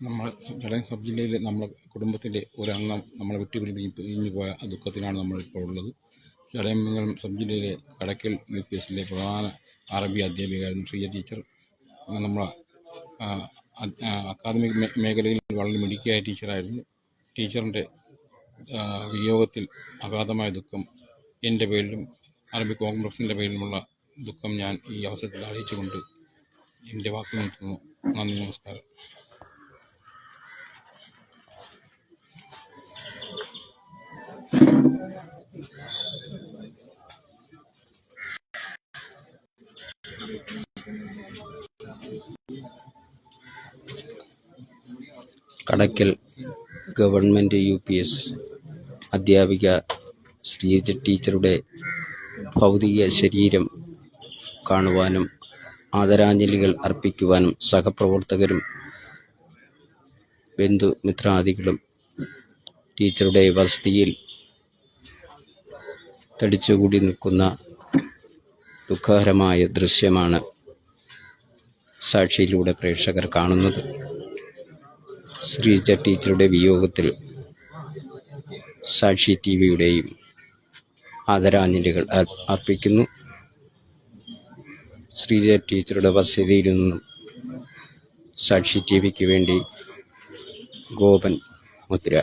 നമ്മൾ ചടയം സബ് ജില്ലയിൽ നമ്മളെ കുടുംബത്തിൻ്റെ ഒരംഗം നമ്മളെ പിരിഞ്ഞു പോയ ദുഃഖത്തിലാണ് നമ്മളിപ്പോൾ ഉള്ളത്. ചടയമംഗലം സബ് ജില്ലയിലെ കടയ്ക്കൽ UPSലെ പ്രധാന അറബി അധ്യാപികയായിരുന്നു ശ്രീജ ടീച്ചർ. നമ്മളെ അക്കാദമിക് മേഖലയിൽ വളരെ മിടുക്കിയായ ടീച്ചറായിരുന്നു. ടീച്ചറിൻ്റെ വിയോഗത്തിൽ അഗാധമായ ദുഃഖം എൻ്റെ പേരിലും അറബി കോൺഗ്രസിൻ്റെ പേരിലുമുള്ള ദുഃഖം ഞാൻ ഈ അവസരത്തിൽ അറിയിച്ചുകൊണ്ട് എൻ്റെ വാക്ക് നിർത്തുന്നു. നന്ദി, നമസ്കാരം. കടയ്ക്കൽ ഗവൺമെൻറ് UPS അധ്യാപിക ശ്രീജ ടീച്ചറുടെ ഭൗതിക ശരീരം കാണുവാനും ആദരാഞ്ജലികൾ അർപ്പിക്കുവാനും സഹപ്രവർത്തകരും ബന്ധുമിത്രാദികളും ടീച്ചറുടെ വസതിയിൽ തടിച്ചുകൂടി നിൽക്കുന്ന ദുഃഖകരമായ ദൃശ്യമാണ് സാക്ഷിയിലൂടെ പ്രേക്ഷകർ കാണുന്നത്. ശ്രീജ ടീച്ചറുടെ വിയോഗത്തിൽ സാക്ഷി TVയുടെയും ആദരാഞ്ജലികൾ അർപ്പിക്കുന്നു. ശ്രീജ ടീച്ചറുടെ വസതിയിൽ നിന്നും സാക്ഷി TVക്ക് വേണ്ടി ഗോപൻ മുദ്ര.